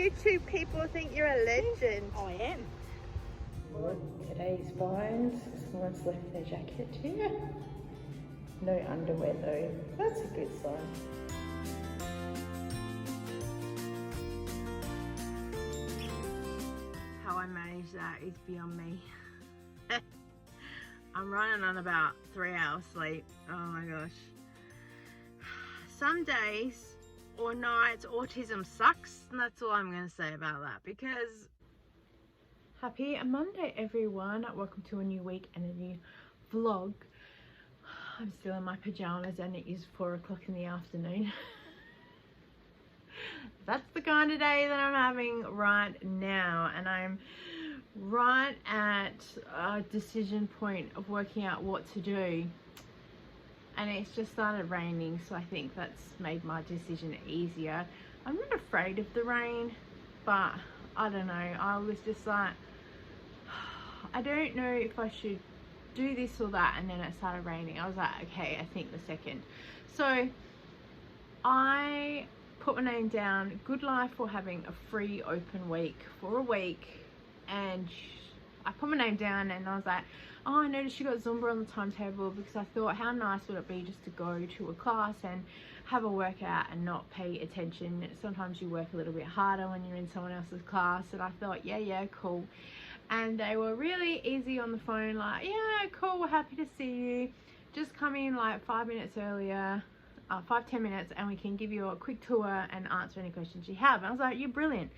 YouTube people think you're a legend. I am. Today's finds. Someone's left their jacket here. No underwear though. That's a good sign. How I manage that is beyond me. I'm running on about 3 hours sleep. Oh my gosh. Some days or nights autism sucks, and that's all I'm going to say about that, because happy Monday everyone. Welcome to a new week and a new vlog. I'm still in my pajamas and it is 4 o'clock in the afternoon. That's the kind of day that I'm having right now, and I'm right at a decision point of working out what to do, and it's just started raining, so I think that's made my decision easier. I'm not afraid of the rain, but I don't know, I was just like, I don't know if I should do this or that, and then it started raining. I was like, okay, I think the second. So I put my name down. Good Life for having a free open week for a week, and I put my name down and I was like, oh, I noticed you got Zumba on the timetable, because I thought how nice would it be just to go to a class and have a workout and not pay attention. Sometimes you work a little bit harder when you're in someone else's class, and I thought, yeah, cool. And they were really easy on the phone, like, yeah, cool, we're happy to see you. Just come in like 5 minutes earlier, 5-10 minutes, and we can give you a quick tour and answer any questions you have. And I was like, you're brilliant.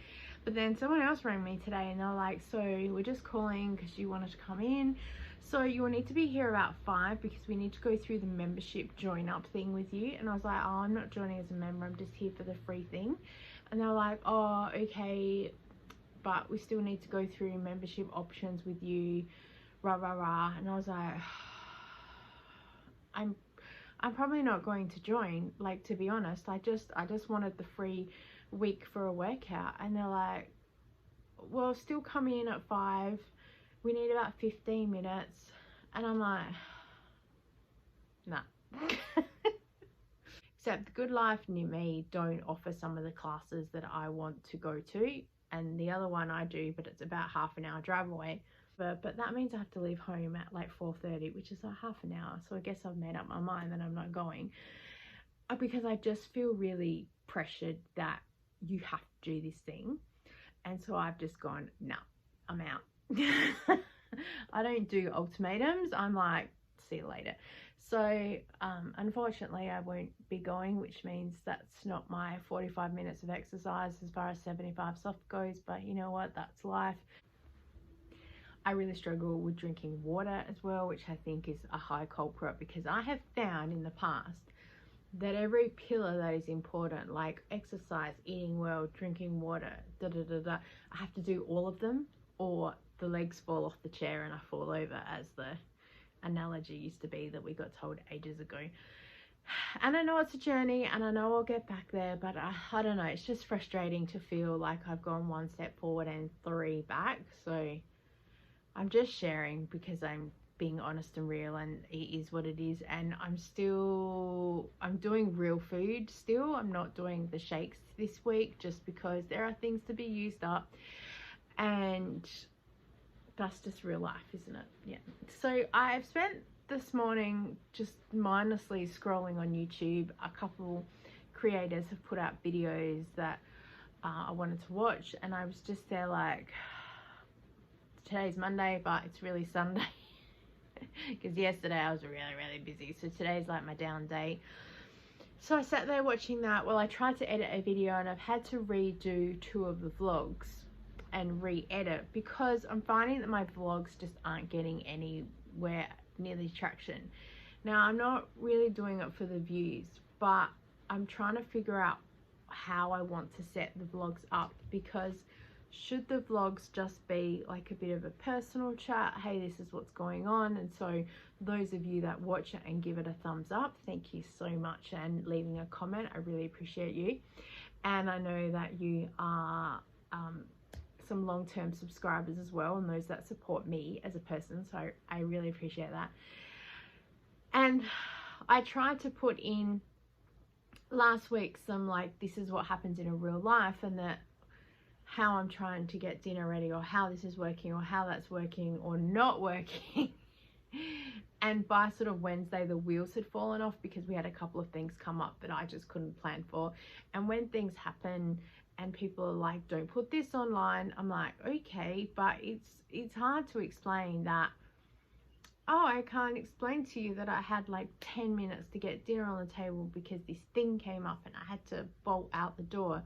But then someone else rang me today and they were like, so we're just calling because you wanted to come in. So you will need to be here about 5 because we need to go through the membership join up thing with you. And I was like, oh, I'm not joining as a member, I'm just here for the free thing. And they were like, oh, okay, but we still need to go through membership options with you, rah rah rah. And I was like, I'm probably not going to join, like, to be honest. I just wanted the free week for a workout. And they're like, well, still come in at 5, we need about 15 minutes. And I'm like, nah. Except Good Life near me don't offer some of the classes that I want to go to, and the other one I do, but it's about half an hour drive away. But that means I have to leave home at like 4:30, which is like half an hour. So I guess I've made up my mind that I'm not going, because I just feel really pressured that you have to do this thing. And so I've just gone, no, I'm out. I don't do ultimatums. I'm like, see you later. So unfortunately I won't be going, which means that's not my 45 minutes of exercise as far as 75 soft goes, but you know what, that's life. I really struggle with drinking water as well, which I think is a high culprit, because I have found in the past that every pillar that is important, like exercise, eating well, drinking water, I have to do all of them, or the legs fall off the chair and I fall over, as the analogy used to be that we got told ages ago. And I know it's a journey and I know I'll get back there, but I don't know, it's just frustrating to feel like I've gone 1 step forward and 3 back. So I'm just sharing because I'm being honest and real, and it is what it is. And I'm doing real food still. I'm not doing the shakes this week just because there are things to be used up, and that's just real life, isn't it? Yeah. So I've spent this morning just mindlessly scrolling on YouTube. A couple creators have put out videos that I wanted to watch, and I was just there like, today's Monday, but it's really Sunday. Because yesterday I was really busy, so today's like my down day. So I sat there watching that. Well, I tried to edit a video and I've had to redo 2 of the vlogs and re-edit, because I'm finding that my vlogs just aren't getting anywhere near the traction. Now, I'm not really doing it for the views, but I'm trying to figure out how I want to set the vlogs up, because should the vlogs just be like a bit of a personal chat, hey, this is what's going on? And so those of you that watch it and give it a thumbs up, thank you so much, and leaving a comment, I really appreciate you. And I know that you are some long-term subscribers as well, and those that support me as a person, so I really appreciate that. And I tried to put in last week some like, this is what happens in a real life, and that how I'm trying to get dinner ready, or how this is working, or how that's working or not working. And by sort of Wednesday, the wheels had fallen off because we had a couple of things come up that I just couldn't plan for. And when things happen and people are like, don't put this online, I'm like, okay, but it's hard to explain that, oh, I can't explain to you that I had like 10 minutes to get dinner on the table because this thing came up and I had to bolt out the door.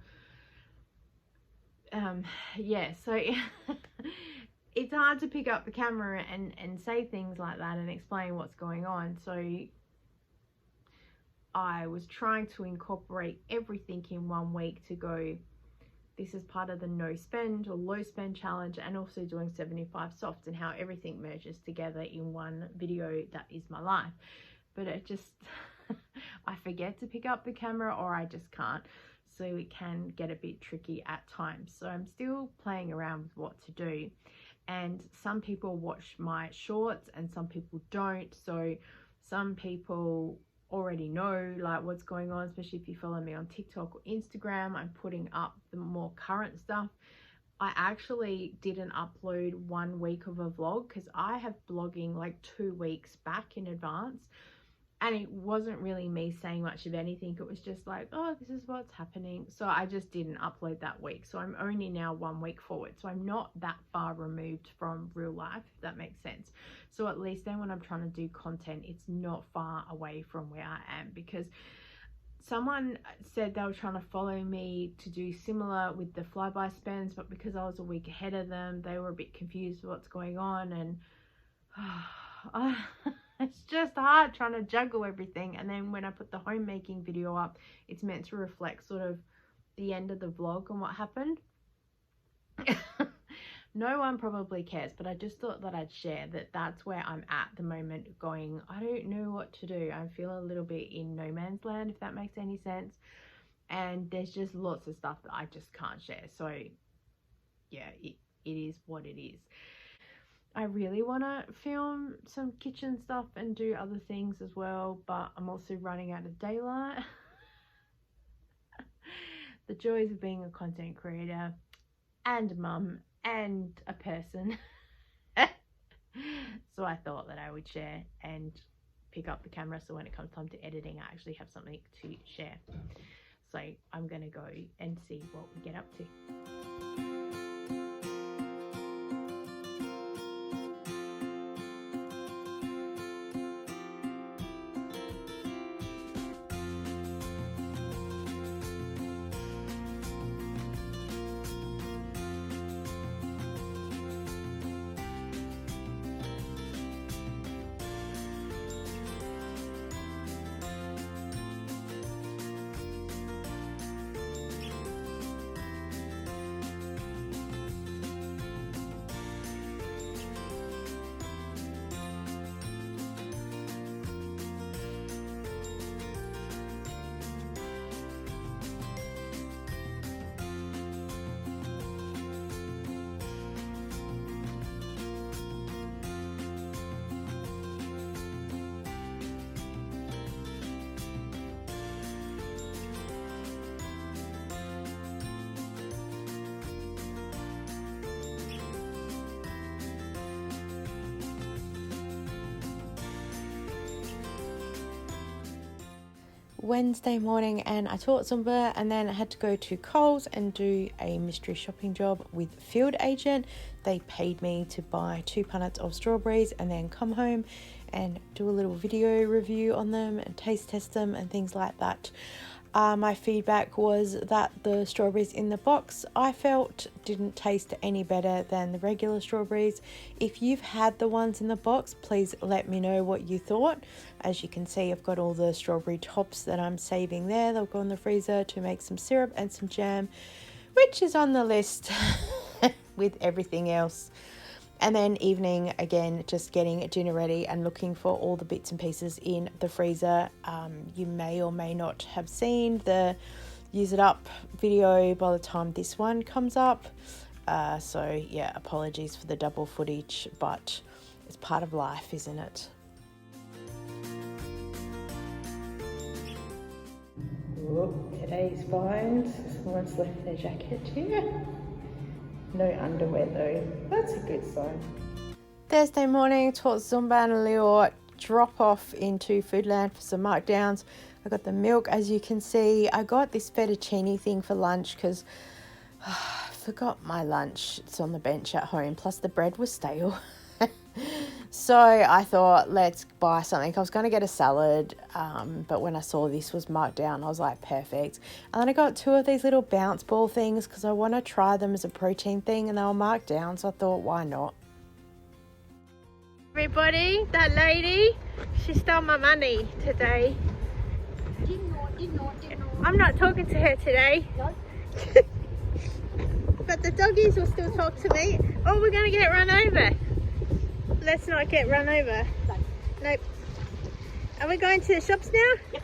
Yeah, so it's hard to pick up the camera and say things like that and explain what's going on. So I was trying to incorporate everything in 1 week to go, this is part of the no spend or low spend challenge, and also doing 75 softs and how everything merges together in one video that is my life. But it just I forget to pick up the camera, or I just can't. So it can get a bit tricky at times. So I'm still playing around with what to do. And some people watch my shorts and some people don't. So some people already know like what's going on, especially if you follow me on TikTok or Instagram. I'm putting up the more current stuff. I actually didn't upload 1 week of a vlog because I have blogging like 2 weeks back in advance. And it wasn't really me saying much of anything. It was just like, oh, this is what's happening. So I just didn't upload that week. So I'm only now 1 week forward. So I'm not that far removed from real life, if that makes sense. So at least then when I'm trying to do content, it's not far away from where I am. Because someone said they were trying to follow me to do similar with the flyby spends, but because I was a week ahead of them, they were a bit confused with what's going on. And it's just hard trying to juggle everything. And then when I put the homemaking video up, it's meant to reflect sort of the end of the vlog and what happened. No one probably cares, but I just thought that I'd share that that's where I'm at the moment, going, I don't know what to do. I feel a little bit in no man's land, if that makes any sense. And there's just lots of stuff that I just can't share. So yeah, it is what it is. I really want to film some kitchen stuff and do other things as well, but I'm also running out of daylight. The joys of being a content creator and mum and a person. So I thought that I would share and pick up the camera, so when it comes time to editing, I actually have something to share. So I'm gonna go and see what we get up to. Wednesday morning, and I taught Zumba, and then I had to go to Coles and do a mystery shopping job with Field Agent. They paid me to buy 2 punnets of strawberries and then come home and do a little video review on them and taste test them and things like that. My feedback was that the strawberries in the box, I felt, didn't taste any better than the regular strawberries. If you've had the ones in the box, please let me know what you thought. As you can see, I've got all the strawberry tops that I'm saving there. They'll go in the freezer to make some syrup and some jam, which is on the list with everything else. And then evening, again, just getting dinner ready and looking for all the bits and pieces in the freezer. You may or may not have seen the Use It Up video by the time this one comes up. So yeah, apologies for the double footage, but it's part of life, isn't it? Today's finds, someone's left their jacket here. No underwear though. That's a good sign. Thursday morning, taught Zumba and Leo drop off into Foodland for some markdowns. I got the milk, as you can see. I got this fettuccine thing for lunch because I forgot my lunch. It's on the bench at home, plus the bread was stale. So I thought, let's buy something. I was going to get a salad, but when I saw this was marked down, I was like, perfect. And then I got 2 of these little bounce ball things because I want to try them as a protein thing, and they were marked down, so I thought, why not? Everybody, that lady, she stole my money today. I'm not talking to her today. But the doggies will still talk to me. Oh, we're going to get run over. Let's not get run over. Nope. Are we going to the shops now?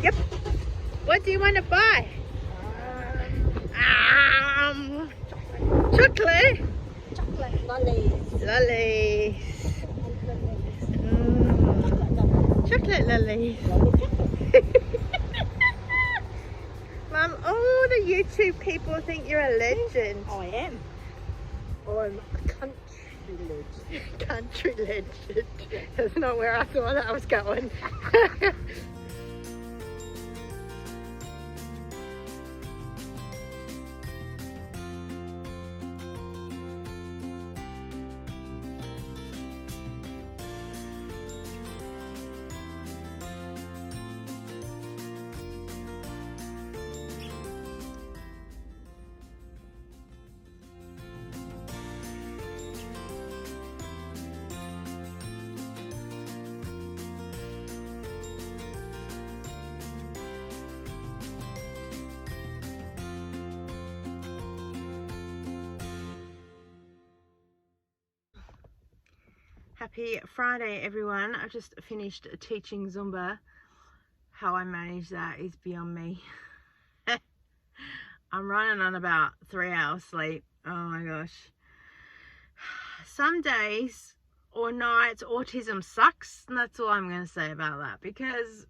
Yep. What do you want to buy? Chocolate. Chocolate lollies. Lollies. Chocolate lollies. Mum, all the YouTube people think you're a legend. I am. I'm a country legend. Country legend. That's not where I thought I was going. Happy Friday, everyone. I just finished teaching Zumba. How I manage that is beyond me. I'm running on about 3 hours sleep. Oh my gosh. Some days or nights autism sucks, and that's all I'm going to say about that, because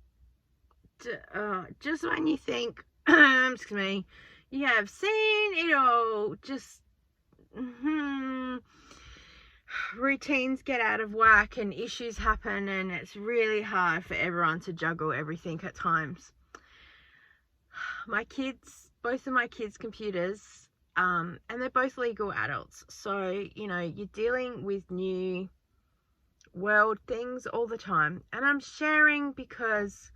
just when you think excuse me, you have seen it all, just routines get out of whack and issues happen, and it's really hard for everyone to juggle everything at times. My kids, both of my kids' computers, and they're both legal adults, so you know, you're dealing with new world things all the time, and I'm sharing because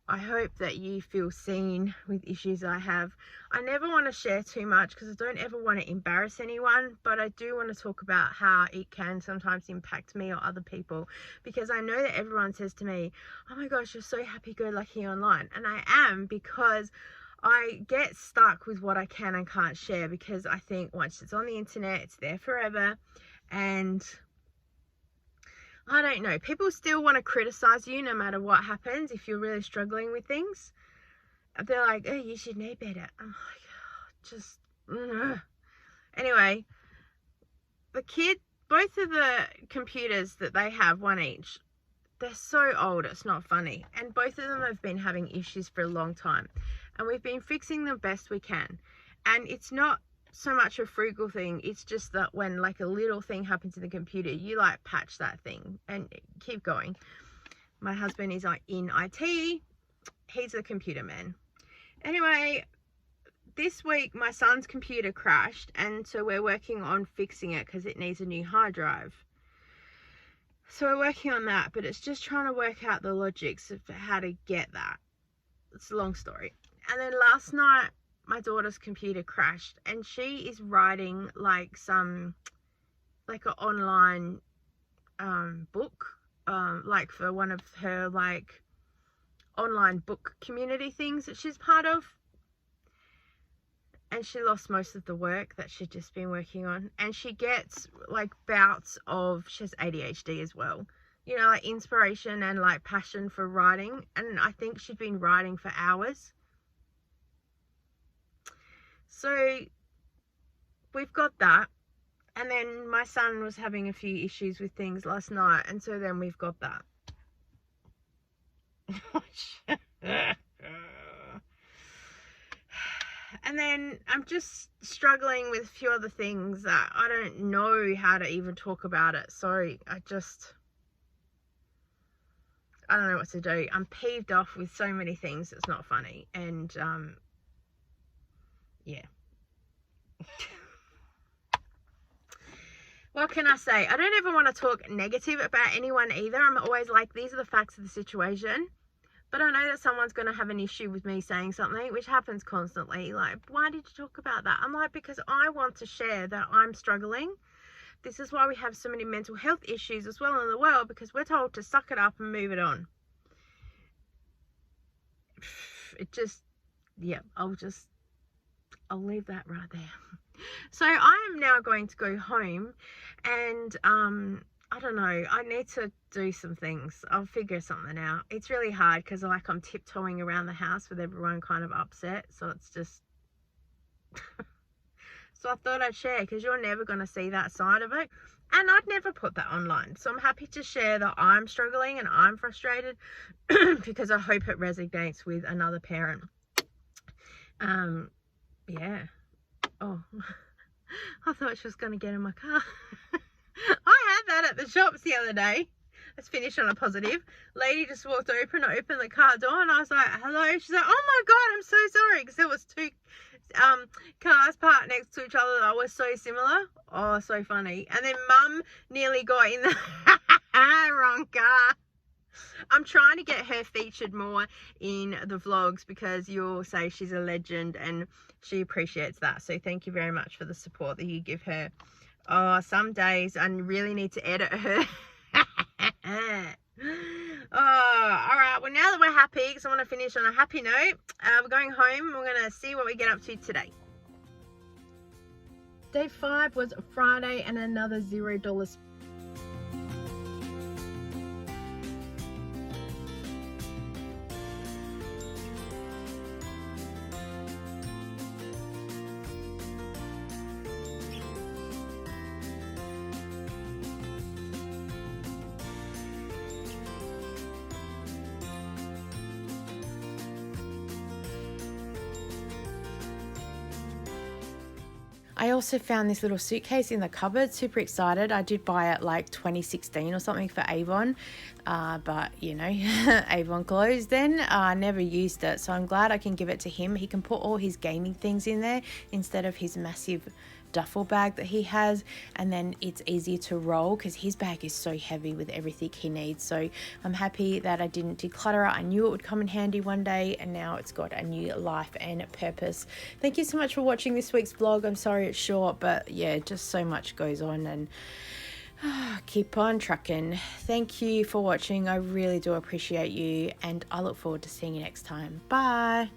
I hope that you feel seen with issues I have. I never want to share too much because I don't ever want to embarrass anyone, but I do want to talk about how it can sometimes impact me or other people, because I know that everyone says to me, oh my gosh, you're so happy-go-lucky online, and I am, because I get stuck with what I can and can't share, because I think once it's on the internet, it's there forever, and I don't know, people still want to criticize you no matter what happens. If you're really struggling with things, they're like, oh, you should know better. I'm like, oh, just anyway, the kid, both of the computers that they have, one each, they're so old it's not funny, and both of them have been having issues for a long time, and we've been fixing them best we can. And it's not so much a frugal thing, it's just that when like a little thing happens to the computer, you like patch that thing and keep going. My husband is like in IT, he's a computer man. Anyway, this week my son's computer crashed, and so we're working on fixing it because it needs a new hard drive. So we're working on that, but it's just trying to work out the logics of how to get that. It's a long story. And then last night my daughter's computer crashed, and she is writing like an online book, like for one of her like online book community things that she's part of, and she lost most of the work that she'd just been working on. And she gets like bouts of, she has ADHD as well, you know, like inspiration and like passion for writing, and I think she'd been writing for hours. So we've got that, and then my son was having a few issues with things last night, and so then we've got that. And And then I'm just struggling with a few other things that I don't know how to even talk about it. So I don't know what to do. I'm peeved off with so many things. It's not funny. And yeah. What can I say? I don't ever want to talk negative about anyone either. I'm always like, these are the facts of the situation. But I know that someone's going to have an issue with me saying something, which happens constantly. Like, why did you talk about that? I'm like, because I want to share that I'm struggling. This is why we have so many mental health issues as well in the world, because we're told to suck it up and move it on. It just, yeah, I'll leave that right there. So I am now going to go home and I don't know, I need to do some things. I'll figure something out. It's really hard because like I'm tiptoeing around the house with everyone kind of upset, so it's just so I thought I'd share, because you're never going to see that side of it, and I'd never put that online. So I'm happy to share that I'm struggling and I'm frustrated because I hope it resonates with another parent. Yeah. Oh, I thought she was going to get in my car. I had that at the shops the other day. Let's finish on a positive. Lady just walked open. I opened the car door and I was like, hello. She's like, oh my God, I'm so sorry. Because there was two cars parked next to each other that were so similar. Oh, so funny. And then Mum nearly got in the wrong car. I'm trying to get her featured more in the vlogs because you'll say she's a legend and she appreciates that. So thank you very much for the support that you give her. Oh, some days I really need to edit her. Oh, all right. Well, now that we're happy, because I want to finish on a happy note, we're going home. We're going to see what we get up to today. Day 5 was Friday and another $0. I also found this little suitcase in the cupboard. Super excited. I did buy it like 2016 or something for Avon. But, you know, Avon closed then. I never used it. So I'm glad I can give it to him. He can put all his gaming things in there instead of his massive duffel bag that he has, and then it's easier to roll because his bag is so heavy with everything he needs. So I'm happy that I didn't declutter it. I knew it would come in handy one day, and now it's got a new life and purpose. Thank you so much for watching this week's vlog. I'm sorry it's short, but yeah, just so much goes on, and keep on trucking. Thank you for watching. I really do appreciate you, and I look forward to seeing you next time. Bye.